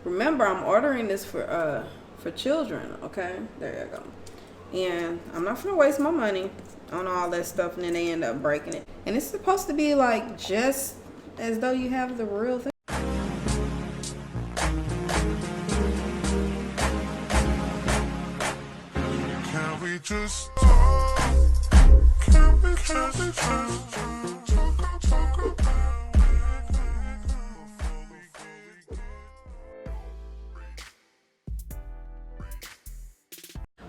remember, I'm ordering this for children. Okay, there you go. And I'm not gonna waste my money on all that stuff, and then they end up breaking it. And it's supposed to be like just as though you have the real thing. Can we just talk? Can we just talk about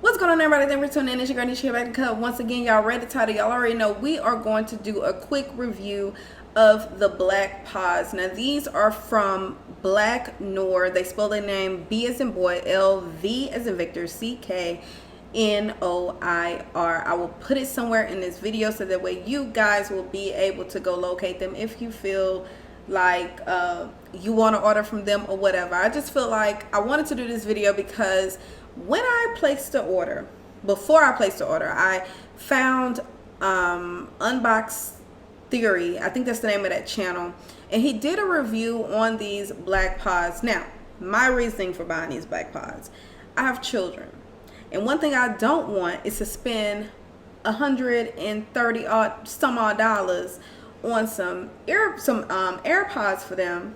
What's going on, everybody? Thanks for tuning in. It's your girl Nesha back to cut. Once again, y'all read the title. Y'all already know we are going to do a quick review of the Blvck pods. Now, these are from Noir. They spell their name B as in boy, L, V as in Victor, C, K, Noir. I will put it somewhere in this video so that way you guys will be able to go locate them if you feel like you want to order from them or whatever. I just feel like I wanted to do this video because when I placed the order, before I placed the order, I found Unbox Theory. I think that's the name of that channel. And he did a review on these Blvck pods. Now, my reasoning for buying these Blvck pods, I have children. And one thing I don't want is to spend $130 some odd dollars on some AirPods for them,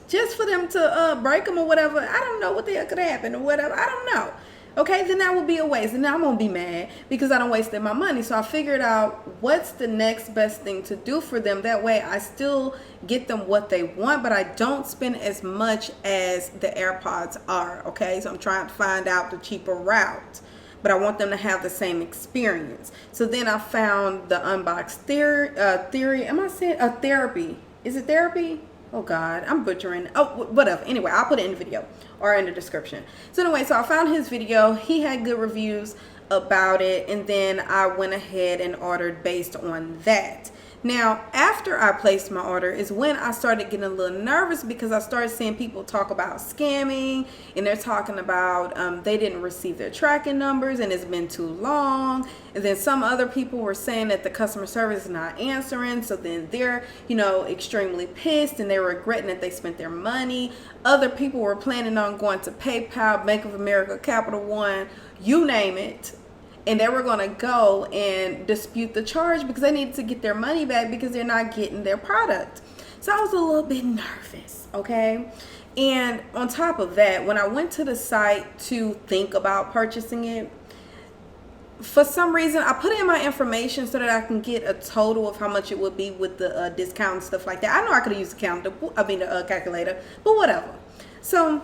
just for them to break them or whatever. I don't know what the hell could happen or whatever. I don't know. Okay, then that would be a waste. And now I'm going to be mad because I don't wasted my money. So I figured out what's the next best thing to do for them. That way I still get them what they want, but I don't spend as much as the AirPods are. Okay, so I'm trying to find out the cheaper route, but I want them to have the same experience. So then I found the Unbox Theory. Am I saying therapy? Is it therapy? Oh God, I'm butchering. Oh, whatever. Anyway, I'll put it in the video or in the description. So anyway, so I found his video. He had good reviews about it, and then I went ahead and ordered based on that. Now, after I placed my order is when I started getting a little nervous because I started seeing people talk about scamming, and they're talking about they didn't receive their tracking numbers and it's been too long. And then some other people were saying that the customer service is not answering, so then they're, extremely pissed and they're regretting that they spent their money. Other people were planning on going to PayPal, Bank of America, Capital One, you name it, and they were going to go and dispute the charge because they needed to get their money back because they're not getting their product. So I was a little bit nervous, okay? And on top of that, when I went to the site to think about purchasing it, for some reason, I put in my information so that I can get a total of how much it would be with the discount and stuff like that. I know I could have used the calculator, but whatever. So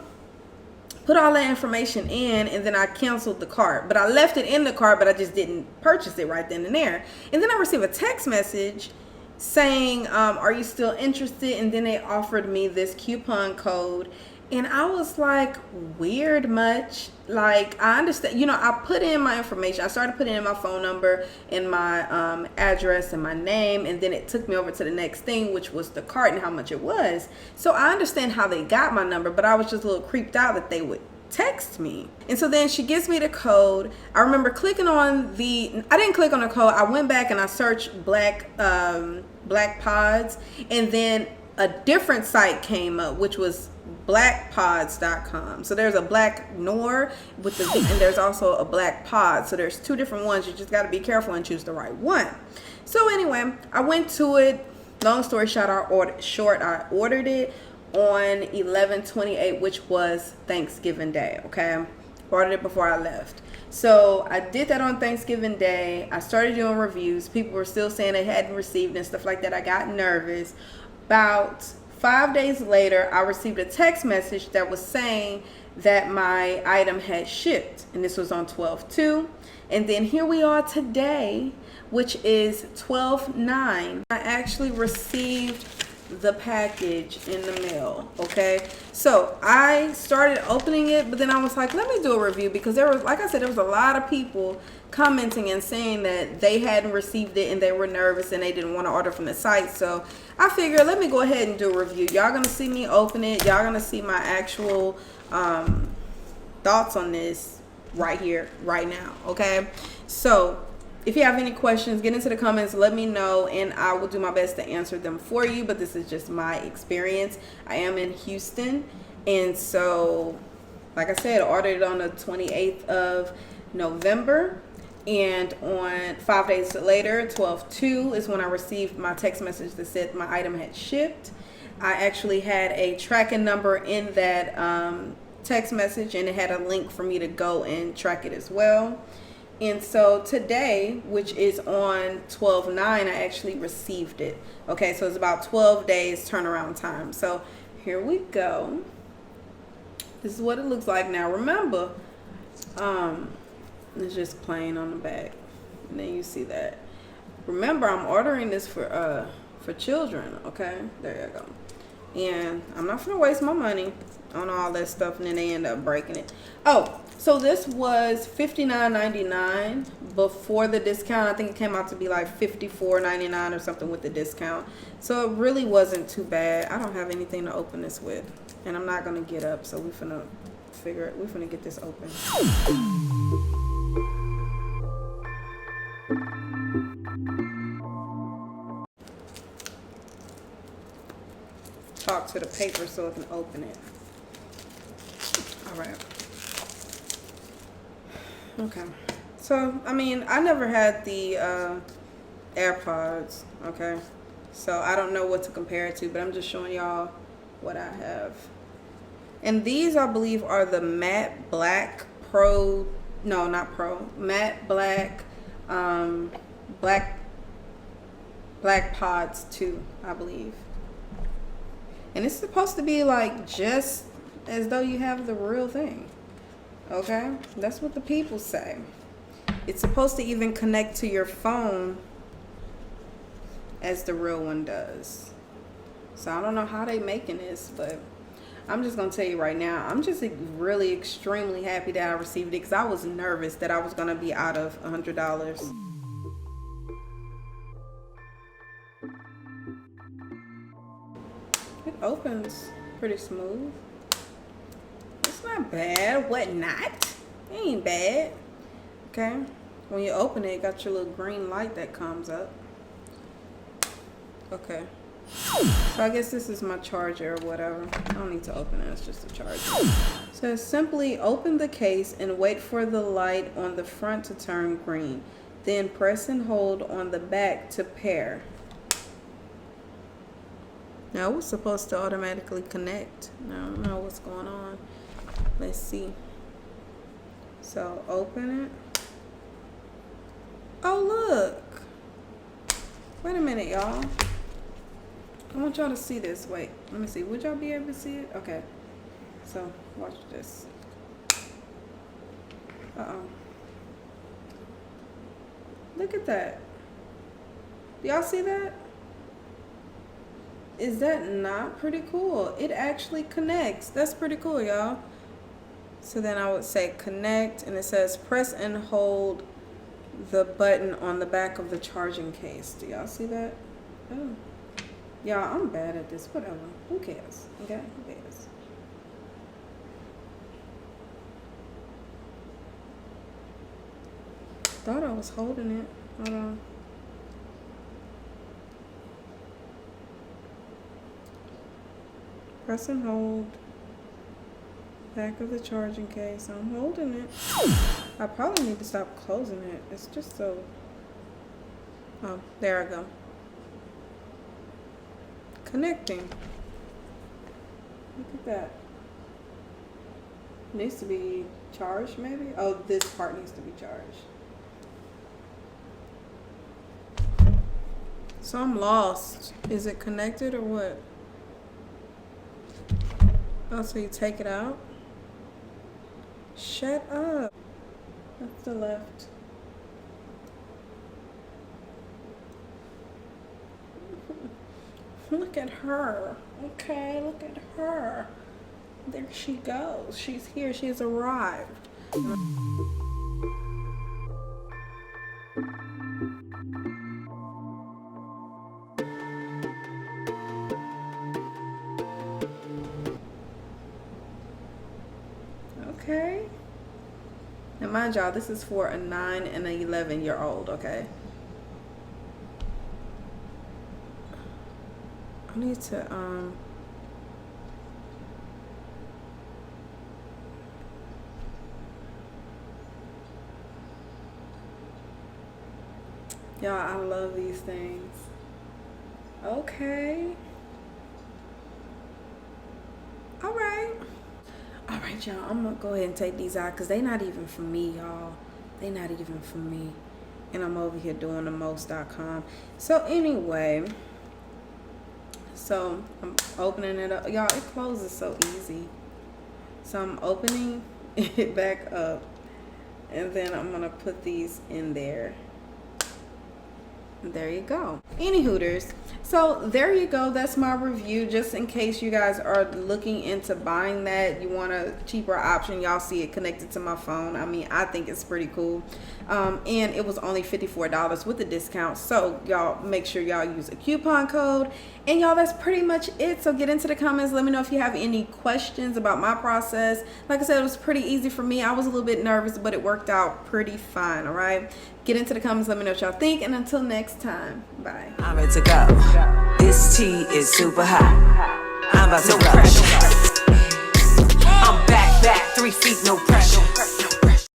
put all that information in, and then I canceled the cart. But I left it in the cart, but I just didn't purchase it right then and there. And then I received a text message saying, are you still interested? And then they offered me this coupon code. And I was like, weird much. Like, I understand, I put in my information. I started putting in my phone number and my address and my name. And then it took me over to the next thing, which was the cart and how much it was. So I understand how they got my number, but I was just a little creeped out that they would text me. And so then she gives me the code. I remember clicking on I didn't click on the code. I went back and I searched Blvck pods. And then a different site came up, which was blvckpods.com. So there's a Blvck Noir with the V, and there's also a Blvck pod. So there's two different ones. You just got to be careful and choose the right one. So anyway, I went to it. Long story short, I ordered it on 11/28, which was Thanksgiving Day. Okay, ordered it before I left. So I did that on Thanksgiving Day. I started doing reviews. People were still saying they hadn't received and stuff like that. I got nervous. About 5 days later, I received a text message that was saying that my item had shipped, and this was on 12/2. And then here we are today, which is 12/9. I actually received the package in the mail. Okay, so I started opening it, but then I was like, let me do a review, because there was, like I said, there was a lot of people commenting and saying that they hadn't received it and they were nervous and they didn't want to order from the site. So I figured, let me go ahead and do a review. Y'all gonna see me open it. Y'all gonna see my actual thoughts on this right here, right now. Okay, so if you have any questions, get into the comments, let me know, and I will do my best to answer them for you. But this is just my experience. I am in Houston, And so, like I said, I ordered it on the 28th of November. And on 5 days later, 12/2 is when I received my text message that said my item had shipped. I actually had a tracking number in that text message, and it had a link for me to go and track it as well. And so today, which is on 12/9, I actually received it. Okay, so it's about 12 days turnaround time. So here we go. This is what it looks like now. Remember, it's just plain on the back, and then you see that. Remember, I'm ordering this for children. Okay, there you go. And I'm not gonna waste my money on all that stuff, and then they end up breaking it. Oh, so this was $59.99 before the discount. I think it came out to be like $54.99 or something with the discount. So it really wasn't too bad. I don't have anything to open this with, and I'm not gonna get up. So we're finna get this open. Talk to the paper so it can open it. All right. Okay. So, I mean, I never had the AirPods, okay? So, I don't know what to compare it to, but I'm just showing y'all what I have. And these, I believe, are the matte black pro, no, not pro, matte black, black pods 2, I believe. And it's supposed to be like just as though you have the real thing. Okay? That's what the people say. It's supposed to even connect to your phone as the real one does. So I don't know how they making this, but I'm just going to tell you right now, I'm just really extremely happy that I received it, because I was nervous that I was going to be out of $100. It opens pretty smooth. It's not bad. What not? It ain't bad. Okay. When you open it, it got your little green light that comes up. Okay. So I guess this is my charger or whatever. I don't need to open it. It's just a charger. So simply open the case and wait for the light on the front to turn green. Then press and hold on the back to pair. Now it was supposed to automatically connect. I don't know what's going on. Let's see. So open it. Oh, look. Wait a minute, y'all. I want y'all to see this. Wait, let me see. Would y'all be able to see it? Okay. So watch this. Uh-oh. Look at that. Do y'all see that? Is that not pretty cool? It actually connects. That's pretty cool, y'all. So then I would say connect, and it says press and hold the button on the back of the charging case. Do y'all see that? Oh. Y'all, I'm bad at this. Whatever. Who cares? Okay? Who cares? Thought I was holding it. Hold on. Press and hold. Back of the charging case. I'm holding it. I probably need to stop closing it. It's just so... Oh, there I go. Connecting. Look at that. Needs to be charged, maybe? Oh, this part needs to be charged. So I'm lost. Is it connected or what? Oh, so you take it out? Shut up. That's the left. Look at her. Okay, look at her. There she goes. She's here. She has arrived. Okay. Now mind y'all, this is for a 9 and an 11-year-old, okay? I need to Y'all, I love these things. Okay. All right, y'all. I'm gonna go ahead and take these out because they not even for me, y'all. They not even for me. And I'm over here doing the most.com. So anyway, so I'm opening it up. Y'all, it closes so easy. So I'm opening it back up. And then I'm gonna put these in there. There you go. Any Hooters. So there you go. That's my review. Just in case you guys are looking into buying that, you want a cheaper option. Y'all see it connected to my phone. I mean, I think it's pretty cool. And it was only $54 with the discount. So y'all make sure y'all use a coupon code. And y'all, that's pretty much it. So get into the comments. Let me know if you have any questions about my process. Like I said, it was pretty easy for me. I was a little bit nervous, but it worked out pretty fine. All right. Get into the comments. Let me know what y'all think. And until next time, bye. I'm ready to go. This tea is super hot. I'm about to rush. I'm back, 3 feet, no pressure.